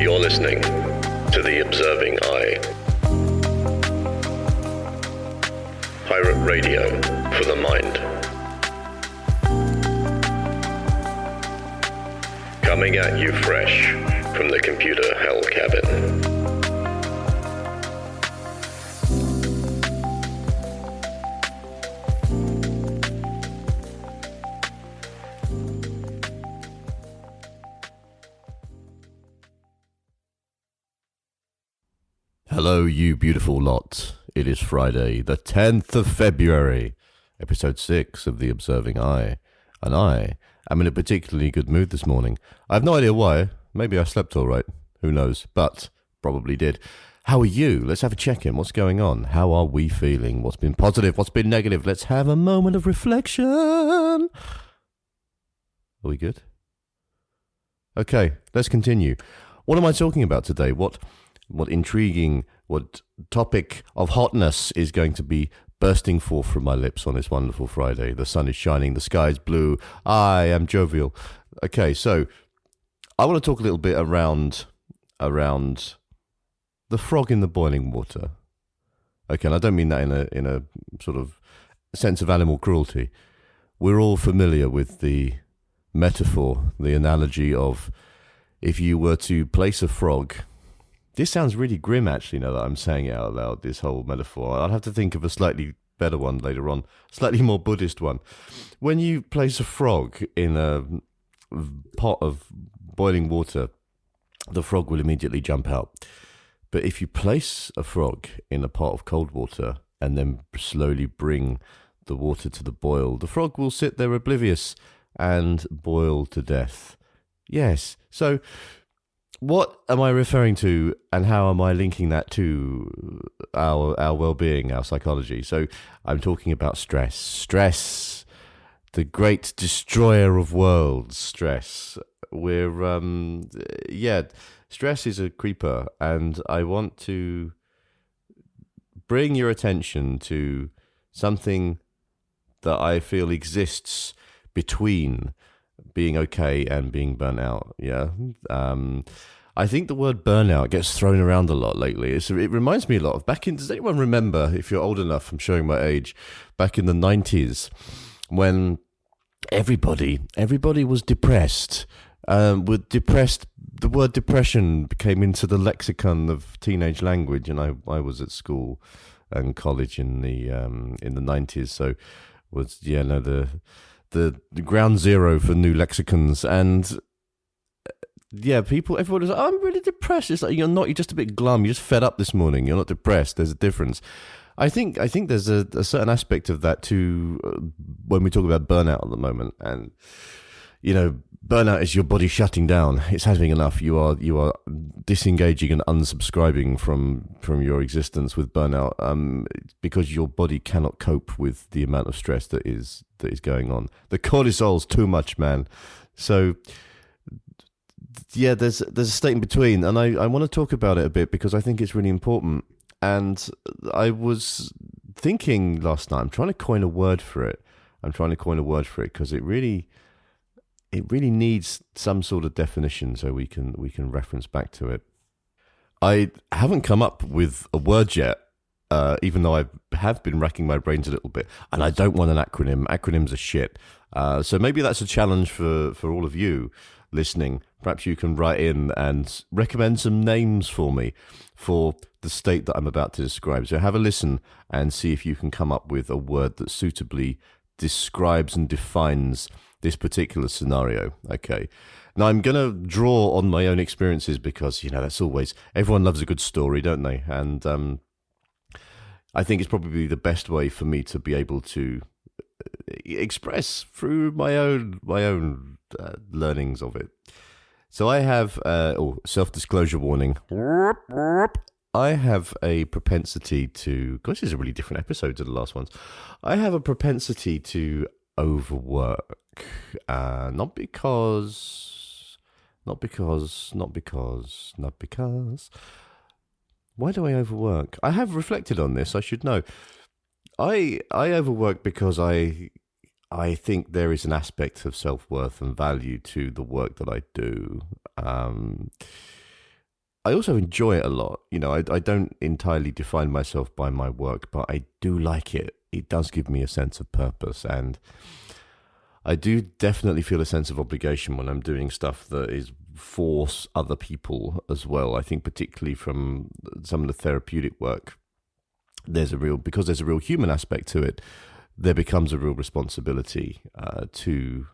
You're listening to The Observing Eye. Pirate radio for the mind. Coming at you fresh from the computer hell cabin. Hello, you beautiful lot. It is Friday, the 10th of February, episode 6 of The Observing Eye. And I am in a particularly good mood this morning. I have no idea why. Maybe I slept all right. Who knows? But probably did. How are you? Let's have a check-in. What's going on? How are we feeling? What's been positive? What's been negative? Let's have a moment of reflection. Are we good? Okay, let's continue. What am I talking about today? What intriguing, what topic of hotness is going to be bursting forth from my lips on this wonderful Friday? The sun is shining, the sky is blue, I am jovial. Okay, so I want to talk a little bit around the frog in the boiling water. Okay, and I don't mean that in a sort of sense of animal cruelty. We're all familiar with the metaphor, the analogy of if you were to place a frog. This sounds really grim, actually, now that I'm saying it out loud, this whole metaphor. I'll have to think of a slightly better one later on, slightly more Buddhist one. When you place a frog in a pot of boiling water, the frog will immediately jump out. But if you place a frog in a pot of cold water and then slowly bring the water to the boil, the frog will sit there oblivious and boil to death. Yes, so what am I referring to, and how am I linking that to our well-being, our psychology? So I'm talking about stress. Stress, the great destroyer of worlds, stress. Stress is a creeper, and I want to bring your attention to something that I feel exists between being okay and being burnt out. I think the word burnout gets thrown around a lot lately. It reminds me a lot of does anyone remember, if you're old enough, I'm showing my age, back in the 90s when everybody was depressed. The word depression came into the lexicon of teenage language, and I was at school and college in the 90s, so was the ground zero for new lexicons. And everybody was like, oh, I'm really depressed. It's like, you're not, you're just a bit glum, you're just fed up this morning, you're not depressed. There's a difference. I think there's a certain aspect of that too when we talk about burnout at the moment. And burnout is your body shutting down. It's having enough. You are disengaging and unsubscribing from your existence with burnout, because your body cannot cope with the amount of stress that is going on. The cortisol's too much, man. So there's a state in between, and I want to talk about it a bit because I think it's really important. And I was thinking last night, I'm trying to coin a word for it because it really needs some sort of definition so we can reference back to it. I haven't come up with a word yet, even though I have been racking my brains a little bit, and I don't want an acronym. Acronyms are shit. So maybe that's a challenge for all of you listening. Perhaps you can write in and recommend some names for me for the state that I'm about to describe. So have a listen and see if you can come up with a word that suitably describes and defines this particular scenario. Okay. Now I'm going to draw on my own experiences because, that's always, everyone loves a good story, don't they? And I think it's probably the best way for me to be able to express through my own learnings of it. So I have, self-disclosure warning. I have a propensity to, gosh, this is a really different episode to the last ones. I have a propensity to overwork. Not because. Why do I overwork? I have reflected on this, I should know. I overwork because I think there is an aspect of self-worth and value to the work that I do. I also enjoy it a lot. I don't entirely define myself by my work, but I do like it. It does give me a sense of purpose, and I do definitely feel a sense of obligation when I'm doing stuff that is for other people as well. I think particularly from some of the therapeutic work, because there's a real human aspect to it, there becomes a real responsibility to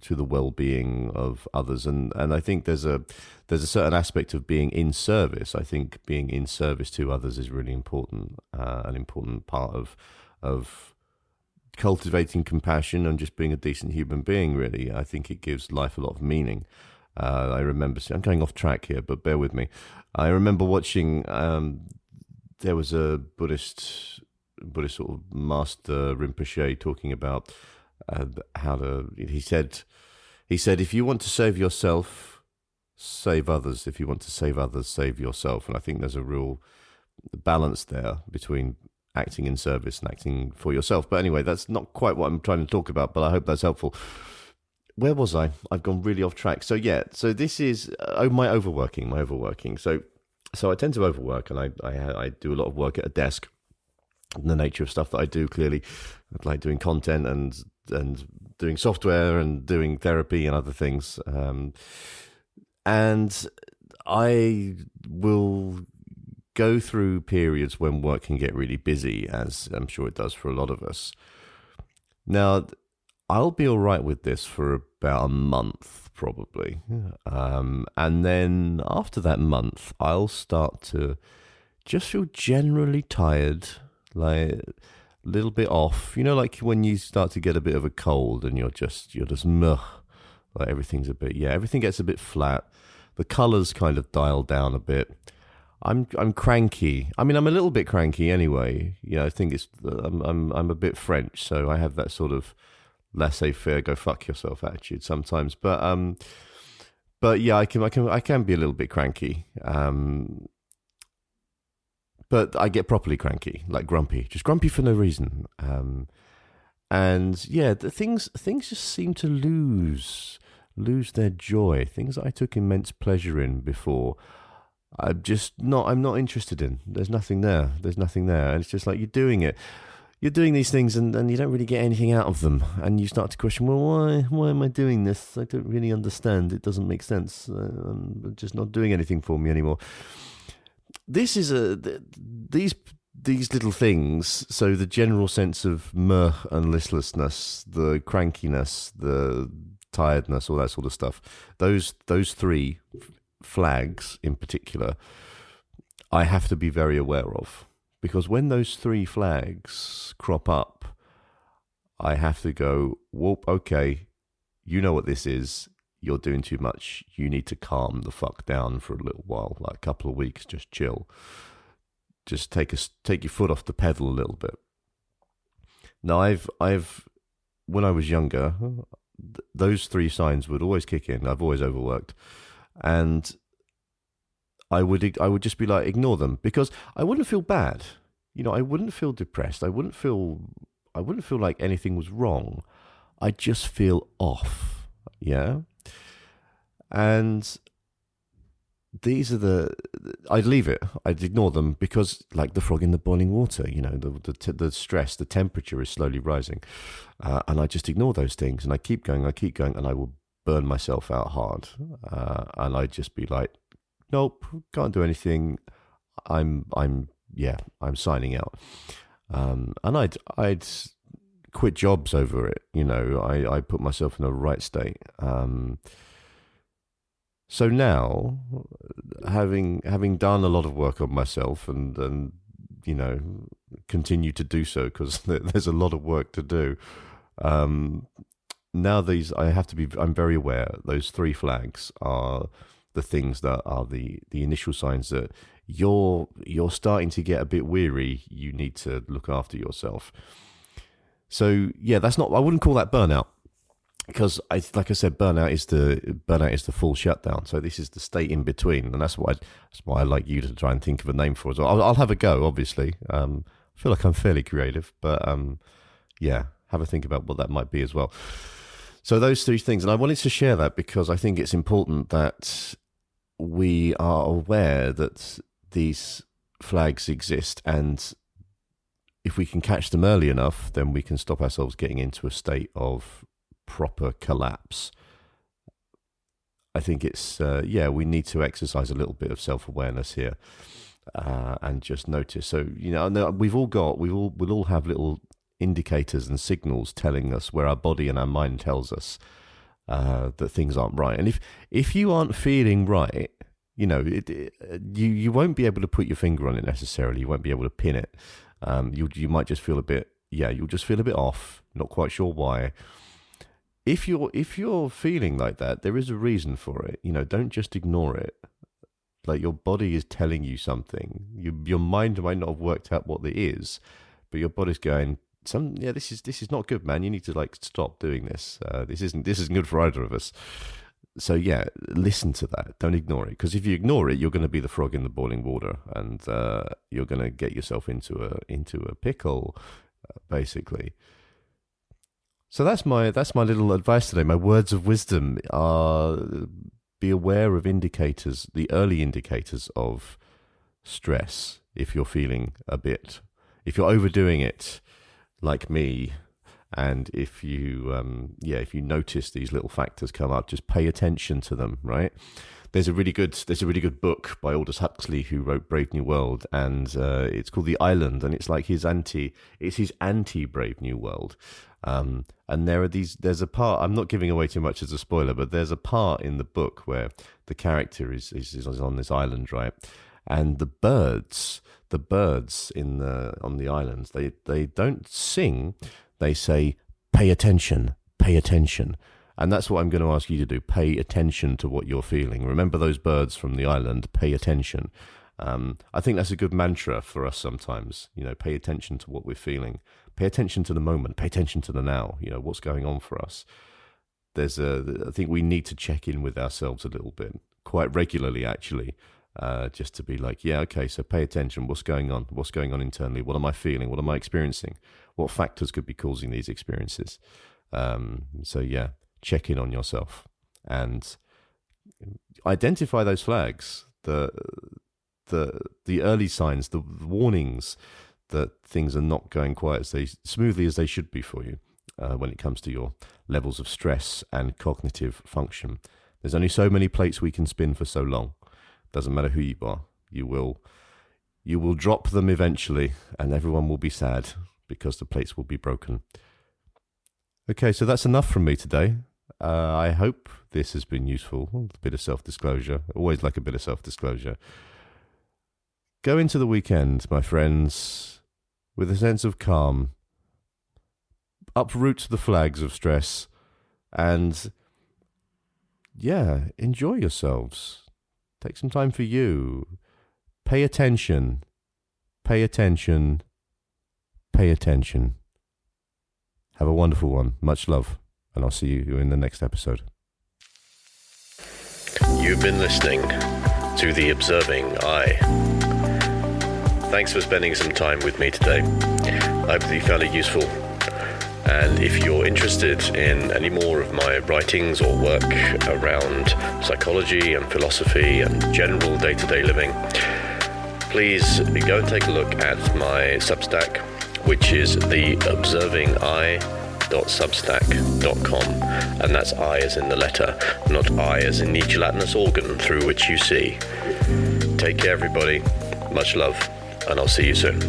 the well-being of others, and I think there's a certain aspect of being in service. I think being in service to others is really important, an important part of cultivating compassion and just being a decent human being. Really, I think it gives life a lot of meaning. I remember, I'm going off track here, but bear with me. I remember watching. There was a Buddhist sort of master Rinpoche talking about how to. He said, if you want to save yourself, save others. If you want to save others, save yourself. And I think there's a real balance there between acting in service and acting for yourself. But anyway, that's not quite what I'm trying to talk about, but I hope that's helpful. Where was I? I've gone really off track. So this is my overworking. So I tend to overwork, and I do a lot of work at a desk. And the nature of stuff that I do, clearly, like doing content and doing software and doing therapy and other things. And I will go through periods when work can get really busy, as I'm sure it does for a lot of us. Now, I'll be all right with this for about a month, probably. And then after that month, I'll start to just feel generally tired, like a little bit off. Like when you start to get a bit of a cold and you're just meh, like everything's everything gets a bit flat. The colours kind of dial down a bit. I'm cranky. I mean, I'm a little bit cranky anyway. I think I'm a bit French, so I have that sort of laissez-faire, go fuck yourself attitude sometimes. But yeah, I can be a little bit cranky. But I get properly cranky, like grumpy, just grumpy for no reason. And yeah, the things just seem to lose their joy. Things that I took immense pleasure in before, I'm not interested in. There's nothing there. And it's just like you're doing these things and you don't really get anything out of them. And you start to question, well, why am I doing this? I don't really understand. It doesn't make sense. I'm just not doing anything for me anymore. This is these little things. So the general sense of meh and listlessness, the crankiness, the tiredness, all that sort of stuff. Those three flags in particular, I have to be very aware of, because when those three flags crop up, I have to go, whoop, okay, you know what this is. You're doing too much. You need to calm the fuck down for a little while, like a couple of weeks. Just chill. Just take your foot off the pedal a little bit. Now, I've when I was younger, those three signs would always kick in. I've always overworked, and I would just be like, ignore them, because I wouldn't feel bad. I wouldn't feel depressed. I wouldn't feel like anything was wrong. I'd just feel off. Yeah. And these are I'd leave it. I'd ignore them, because like the frog in the boiling water, the stress, the temperature is slowly rising. And I just ignore those things, and I keep going, and I will burn myself out hard. And I'd just be like, nope, can't do anything. I'm signing out. And I'd quit jobs over it. I put myself in a right state. So now, having done a lot of work on myself and continue to do so, because there's a lot of work to do. Now I'm very aware those three flags are the things that are the initial signs that you're starting to get a bit weary. You need to look after yourself. So yeah, I wouldn't call that burnout, because like I said, burnout is the full shutdown. So this is the state in between, and that's why I like you to try and think of a name for it. I'll have a go, obviously. I feel like I'm fairly creative, but yeah, have a think about what that might be as well. So those three things, and I wanted to share that because I think it's important that we are aware that these flags exist, and if we can catch them early enough, then we can stop ourselves getting into a state of proper collapse. I think it's we need to exercise a little bit of self-awareness here, and just notice. So we'll all have little indicators and signals telling us, where our body and our mind tells us that things aren't right. And if you aren't feeling right, you won't be able to put your finger on it necessarily. You won't be able to pin it. You might just feel a bit off, not quite sure why. If you're feeling like that, there is a reason for it. Don't just ignore it. Like, your body is telling you something. Your mind might not have worked out what it is, but your body's going, this is not good, man. You need to stop doing this. This isn't good for either of us. So listen to that. Don't ignore it, because if you ignore it, you're going to be the frog in the boiling water, and you're going to get yourself into a pickle, basically. So that's my little advice today. My words of wisdom are: be aware of indicators, the early indicators of stress. If you're feeling if you're overdoing it, like me, and if you notice these little factors come up, just pay attention to them. Right? There's a really good book by Aldous Huxley, who wrote Brave New World, and it's called The Island, and it's like his anti Brave New World. And there's a part, I'm not giving away too much as a spoiler, but there's a part in the book where the character is on this island, right? And the birds on the island, they don't sing, they say, pay attention. And that's what I'm going to ask you to do. Pay attention to what you're feeling. Remember those birds from the island, pay attention. I think that's a good mantra for us sometimes. Pay attention to what we're feeling. Pay attention to the moment. Pay attention to the now. What's going on for us. I think we need to check in with ourselves a little bit, quite regularly, actually, just to be like, so pay attention. What's going on? What's going on internally? What am I feeling? What am I experiencing? What factors could be causing these experiences? Check in on yourself and identify those flags, the early signs, the warnings that things are not going quite as smoothly as they should be for you when it comes to your levels of stress and cognitive function. There's only so many plates we can spin for so long. Doesn't matter who you are. You will drop them eventually, and everyone will be sad because the plates will be broken. Okay, so that's enough from me today. I hope this has been useful. A bit of self-disclosure. Always like a bit of self-disclosure. Go into the weekend, my friends, with a sense of calm. Uproot the flags of stress and, enjoy yourselves. Take some time for you. Pay attention. Pay attention. Pay attention. Have a wonderful one. Much love. And I'll see you in the next episode. You've been listening to The Observing Eye. Thanks for spending some time with me today. I hope that you found it useful. And if you're interested in any more of my writings or work around psychology and philosophy and general day-to-day living, please go and take a look at my Substack, which is theobservingeye.substack.com, and that's I as in the letter, not I as in the gelatinous organ through which you see. Take care, everybody. Much love, and I'll see you soon.